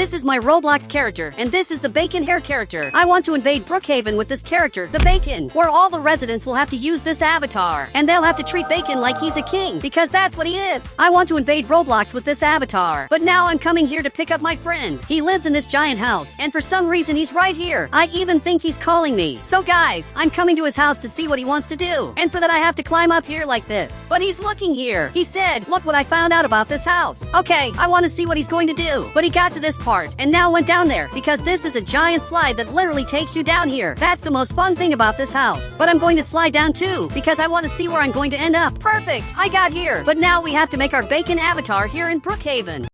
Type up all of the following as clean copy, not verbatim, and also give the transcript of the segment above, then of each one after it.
This is my Roblox character, and this is the bacon hair character. I want to invade Brookhaven with this character, the bacon, where all the residents will have to use this avatar, and they'll have to treat bacon like he's a king, because that's what he is. I want to invade Roblox with this avatar, but now I'm coming here to pick up my friend. He lives in this giant house, and for some reason he's right here. I even think he's calling me. So guys, I'm coming to his house to see what he wants to do, and for that I have to climb up here like this. But he's looking here. He said, look what I found out about this house. Okay, I want to see what he's going to do. But he got to this part, and now went down there, because this is a giant slide that literally takes you down here. That's the most fun thing about this house. But I'm going to slide down too, because I want to see where I'm going to end up. Perfect, I got here. But now we have to make our bacon avatar here in Brookhaven.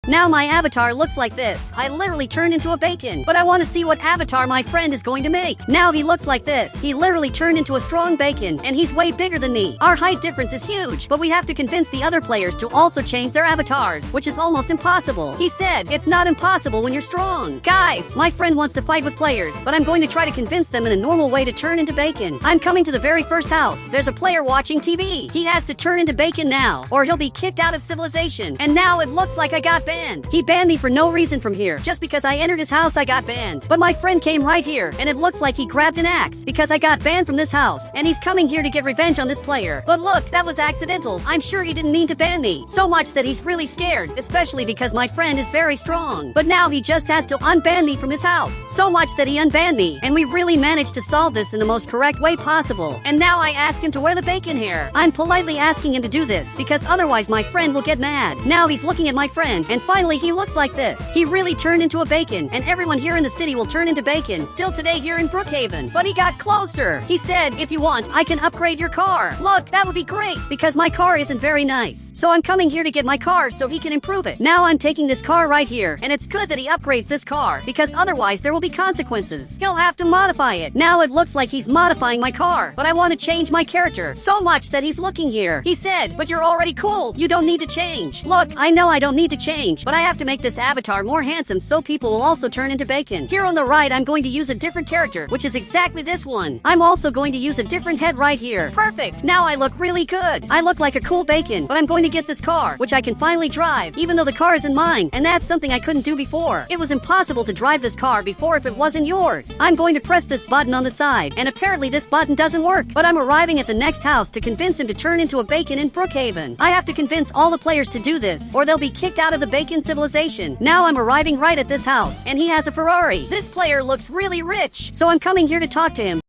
Now my avatar looks like this. I literally turned into a bacon, but I want to see what avatar my friend is going to make. Now he looks like this. He literally turned into a strong bacon, and he's way bigger than me. Our height difference is huge, but we have to convince the other players to also change their avatars, which is almost impossible. He said, it's not impossible when you're strong. Guys, my friend wants to fight with players, but I'm going to try to convince them in a normal way to turn into bacon. I'm coming to the very first house. There's a player watching TV. He has to turn into bacon now, or he'll be kicked out of civilization. And now it looks like I got banned. He banned me for no reason from here. Just because I entered his house, I got banned. But my friend came right here, and it looks like he grabbed an axe, because I got banned from this house, and he's coming here to get revenge on this player. But look, that was accidental. I'm sure he didn't mean to ban me. So much that he's really scared, especially because my friend is very strong. But now he just has to unban me from his house. So much that he unbanned me, and we really managed to solve this in the most correct way possible. And now I asked him to wear the bacon hair. I'm politely asking him to do this, because otherwise my friend will get mad. Now he's looking at my friend, and finally he looks like this. He really turned into a bacon, and everyone here in the city will turn into bacon. Still today here in Brookhaven. But he got closer. He said, if you want, I can upgrade your car. Look, that would be great, because my car isn't very nice. So I'm coming here to get my car so he can improve it. Now I'm taking this car right here, and it's good that he upgrades this car, because otherwise there will be consequences. He'll have to modify it. Now it looks like he's modifying my car, but I want to change my character so much that he's looking here. He said, but you're already cool. You don't need to change. Look, I know I don't need to change, but I have to make this avatar more handsome so people will also turn into bacon. Here on the right, I'm going to use a different character, which is exactly this one. I'm also going to use a different head right here. Perfect. Now I look really good. I look like a cool bacon, but I'm going to get this car, which I can finally drive, even though the car isn't mine, and that's something I couldn't do before. It was impossible to drive this car before if it wasn't yours. I'm going to press this button on the side, and apparently this button doesn't work, but I'm arriving at the next house to convince him to turn into a bacon in Brookhaven. I have to convince all the players to do this, or they'll be kicked out of the bacon civilization. Now I'm arriving right at this house, and he has a Ferrari. This player looks really rich, so I'm coming here to talk to him.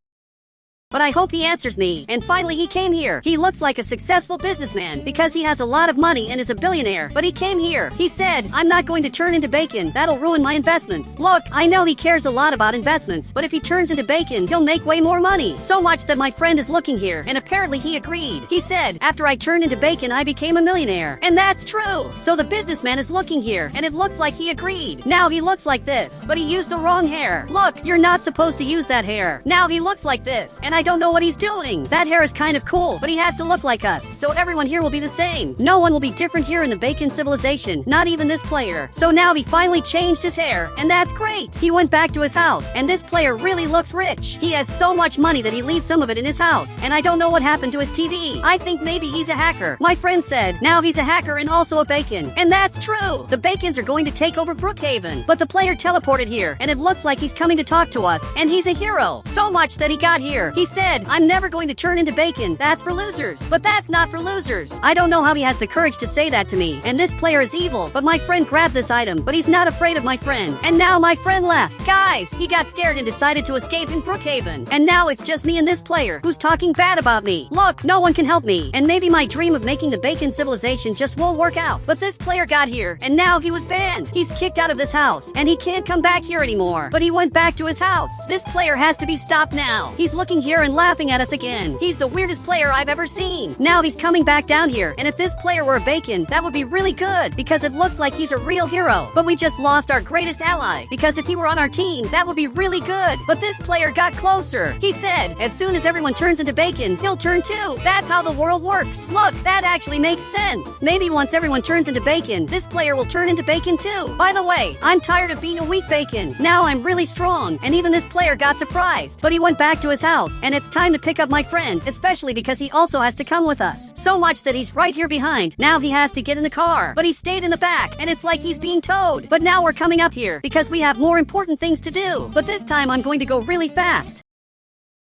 But I hope he answers me. And finally he came here. He looks like a successful businessman because he has a lot of money and is a billionaire. But he came here. He said, I'm not going to turn into bacon. That'll ruin my investments. Look, I know he cares a lot about investments, but if he turns into bacon, he'll make way more money. So much that my friend is looking here, and apparently he agreed. He said, after I turned into bacon, I became a millionaire. And that's true. So the businessman is looking here, and it looks like he agreed. Now he looks like this, but he used the wrong hair. Look, you're not supposed to use that hair. Now he looks like this, and I don't know what he's doing. That hair is kind of cool, but he has to look like us, so everyone here will be the same. No one will be different here in the bacon civilization, not even this player. So now he finally changed his hair, and that's great. He went back to his house, and this player really looks rich. He has so much money that he leaves some of it in his house, and I don't know what happened to his TV. I think maybe he's a hacker. My friend said, now he's a hacker and also a bacon. And that's true. The bacons are going to take over Brookhaven, but the player teleported here, and it looks like he's coming to talk to us, and he's a hero. So much that he got here. He said, I'm never going to turn into bacon. That's for losers. But that's not for losers. I don't know how he has the courage to say that to me. And this player is evil. But my friend grabbed this item. But he's not afraid of my friend. And now my friend left. Guys, he got scared and decided to escape in Brookhaven. And now it's just me and this player who's talking bad about me. Look, no one can help me. And maybe my dream of making the bacon civilization just won't work out. But this player got here. And now he was banned. He's kicked out of this house. And he can't come back here anymore. But he went back to his house. This player has to be stopped now. He's looking here and laughing at us again. He's the weirdest player I've ever seen. Now he's coming back down here, and if this player were a bacon, that would be really good, because it looks like he's a real hero. But we just lost our greatest ally, because if he were on our team, that would be really good. But this player got closer. He said, as soon as everyone turns into bacon, he'll turn too. That's how the world works. Look, that actually makes sense. Maybe once everyone turns into bacon, this player will turn into bacon too. By the way, I'm tired of being a weak bacon. Now I'm really strong, and even this player got surprised. But he went back to his house, and it's time to pick up my friend, especially because he also has to come with us. So much that he's right here behind. Now he has to get in the car, but he stayed in the back, and it's like he's being towed. But now we're coming up here because we have more important things to do. But this time I'm going to go really fast.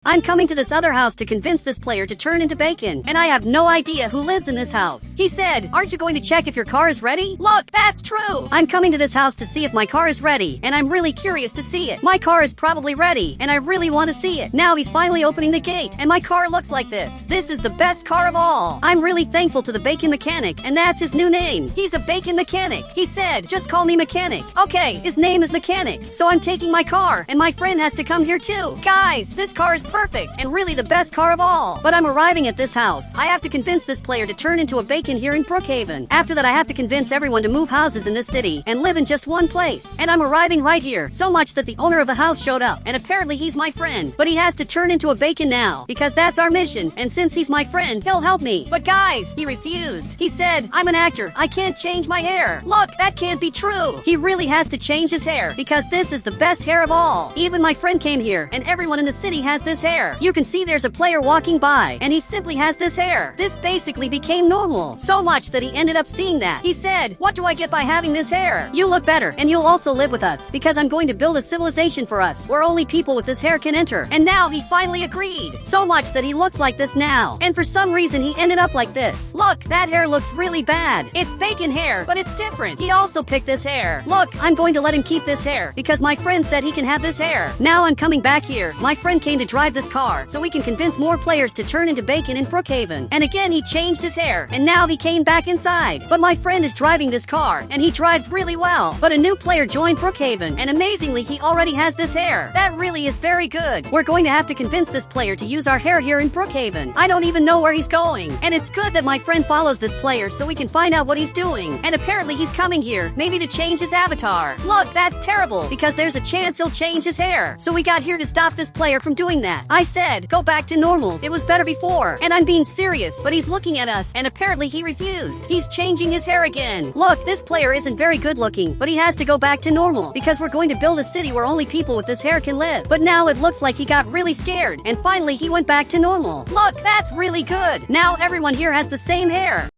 I'm coming to this other house to convince this player to turn into bacon, and I have no idea who lives in this house. He said, "Aren't you going to check if your car is ready?" Look, that's true! I'm coming to this house to see if my car is ready, and I'm really curious to see it. My car is probably ready, and I really want to see it. Now he's finally opening the gate, and my car looks like this. This is the best car of all. I'm really thankful to the bacon mechanic, and that's his new name. He's a bacon mechanic. He said, "Just call me mechanic." Okay, his name is mechanic, so I'm taking my car, and my friend has to come here too. Guys, this car is perfect, and really the best car of all. But I'm arriving at this house. I have to convince this player to turn into a bacon here in Brookhaven. After that, I have to convince everyone to move houses in this city and live in just one place. And I'm arriving right here, so much that the owner of the house showed up, and apparently he's my friend. But he has to turn into a bacon now, because that's our mission, and since he's my friend, he'll help me. But guys, he refused. He said, "I'm an actor. I can't change my hair." Look, that can't be true. He really has to change his hair, because this is the best hair of all. Even my friend came here, and everyone in the city has this hair. You can see there's a player walking by, and he simply has this hair. This basically became normal, so much that he ended up seeing that. He said, "What do I get by having this hair? You look better, and you'll also live with us, because I'm going to build a civilization for us, where only people with this hair can enter." And now he finally agreed, so much that he looks like this now. And for some reason, he ended up like this. Look, that hair looks really bad. It's bacon hair, but it's different. He also picked this hair. Look, I'm going to let him keep this hair, because my friend said he can have this hair. Now I'm coming back here. My friend came to drive this car, so we can convince more players to turn into bacon in Brookhaven. And again, he changed his hair, and now he came back inside. But my friend is driving this car, and he drives really well. But a new player joined Brookhaven, and amazingly, he already has this hair. That really is very good. We're going to have to convince this player to use our hair here in Brookhaven. I don't even know where he's going. And it's good that my friend follows this player so we can find out what he's doing. And apparently he's coming here, maybe to change his avatar. Look, that's terrible, because there's a chance he'll change his hair. So we got here to stop this player from doing that. I said, "Go back to normal. It was better before." And I'm being serious, but he's looking at us, and apparently he refused. He's changing his hair again. Look, this player isn't very good looking, but he has to go back to normal, because we're going to build a city where only people with this hair can live. But now it looks like he got really scared, and finally he went back to normal. Look, that's really good. Now everyone here has the same hair.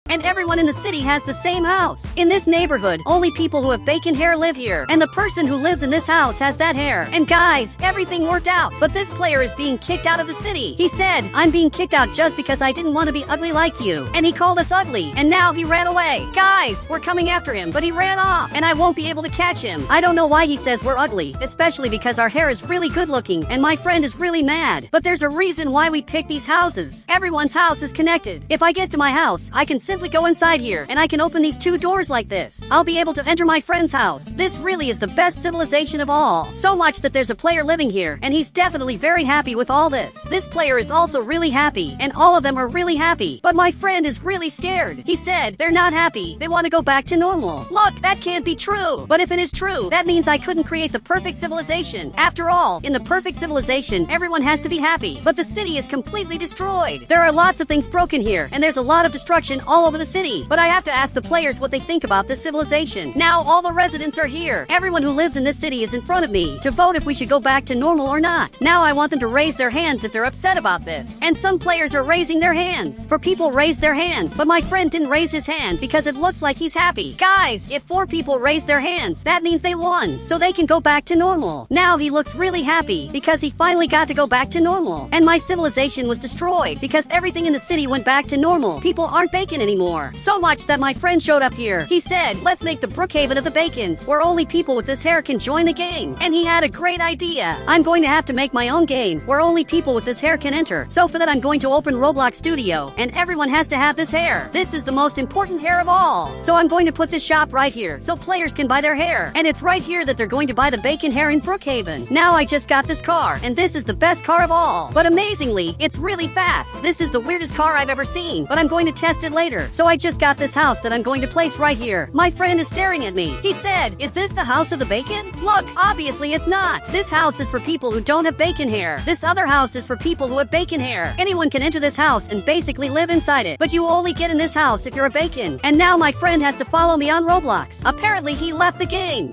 And everyone in the city has the same house. In this neighborhood, only people who have bacon hair live here. And the person who lives in this house has that hair. And guys, everything worked out. But this player is being kicked out of the city. He said, "I'm being kicked out just because I didn't want to be ugly like you." And he called us ugly. And now he ran away. Guys, we're coming after him, but he ran off. And I won't be able to catch him. I don't know why he says we're ugly, especially because our hair is really good looking, and my friend is really mad. But there's a reason why we pick these houses. Everyone's house is connected. If I get to my house, I can simply go inside here, and I can open these two doors like this. I'll be able to enter my friend's house. This really is the best civilization of all. So much that there's a player living here, and he's definitely very happy with all this. This player is also really happy, and all of them are really happy. But my friend is really scared. He said they're not happy. They want to go back to normal. Look, that can't be true. But if it is true, that means I couldn't create the perfect civilization. After all, in the perfect civilization, everyone has to be happy. But the city is completely destroyed. There are lots of things broken here, and there's a lot of destruction all over the city. But I have to ask the players what they think about this civilization. Now all the residents are here. Everyone who lives in this city is in front of me to vote if we should go back to normal or not. Now I want them to raise their hands if they're upset about this. And some players are raising their hands. For people raised their hands, but my friend didn't raise his hand because it looks like he's happy. Guys, if 4 people raise their hands, that means they won, so they can go back to normal. Now he looks really happy because he finally got to go back to normal. And my civilization was destroyed because everything in the city went back to normal. People aren't bacon anymore. So much that my friend showed up here. He said, "Let's make the Brookhaven of the Bacons, where only people with this hair can join the game." And he had a great idea. I'm going to have to make my own game, where only people with this hair can enter. So for that, I'm going to open Roblox Studio, and everyone has to have this hair. This is the most important hair of all. So I'm going to put this shop right here, so players can buy their hair. And it's right here that they're going to buy the bacon hair in Brookhaven. Now I just got this car, and this is the best car of all. But amazingly, it's really fast. This is the weirdest car I've ever seen, but I'm going to test it later. So I just got this house that I'm going to place right here. My friend is staring at me. He said, "Is this the house of the Bacons?" Look, obviously it's not. This house is for people who don't have bacon hair. This other house is for people who have bacon hair. Anyone can enter this house and basically live inside it. But you only get in this house if you're a bacon. And now my friend has to follow me on Roblox. Apparently he left the game.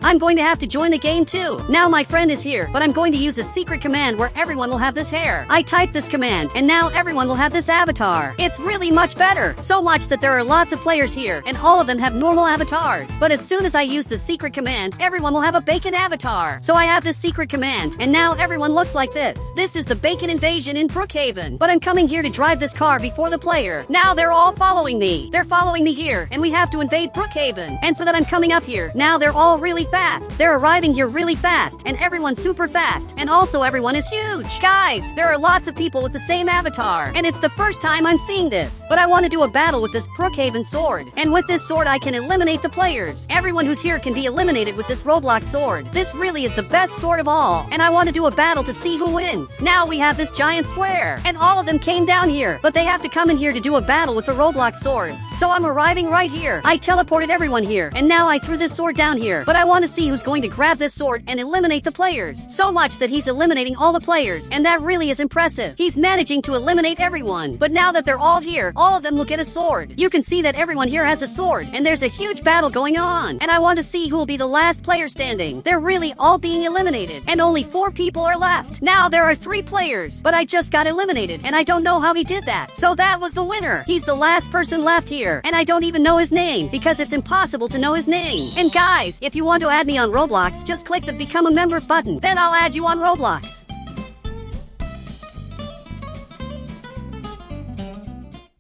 I'm going to have to join the game too. Now my friend is here, but I'm going to use a secret command where everyone will have this hair. I typed this command, and now everyone will have this avatar. It's really much better. So much that there are lots of players here, and all of them have normal avatars. But as soon as I use the secret command, everyone will have a bacon avatar. So I have this secret command, and now everyone looks like this. This is the bacon invasion in Brookhaven. But I'm coming here to drive this car before the player. Now they're all following me. They're following me here, and we have to invade Brookhaven. And for that I'm coming up here. Now they're all really fast. They're arriving here really fast, and everyone's super fast. And also everyone is huge. Guys, there are lots of people with the same avatar, and it's the first time I'm seeing this. But I want to do a battle with this Brookhaven sword. And with this sword I can eliminate the players. Everyone who's here can be eliminated with this Roblox sword. This really is the best sword of all, and I want to do a battle to see who wins. Now we have this giant square, and all of them came down here, but they have to come in here to do a battle with the Roblox swords. So I'm arriving right here. I teleported everyone here, and now I threw this sword down here. But I want to see who's going to grab this sword and eliminate the players. So much that he's eliminating all the players, and that really is impressive. He's managing to eliminate everyone. But now that they're all here, all of them will get a sword. You can see that everyone here has a sword, and there's a huge battle going on. And I want to see who will be the last player standing. They're really all being eliminated, and only 4 people are left. Now there are 3 players, but I just got eliminated, and I don't know how he did that. So that was the winner. He's the last person left here, and I don't even know his name, because it's impossible to know his name. And guys, if you want to add me on Roblox, just click the Become a Member button. Then I'll add you on Roblox.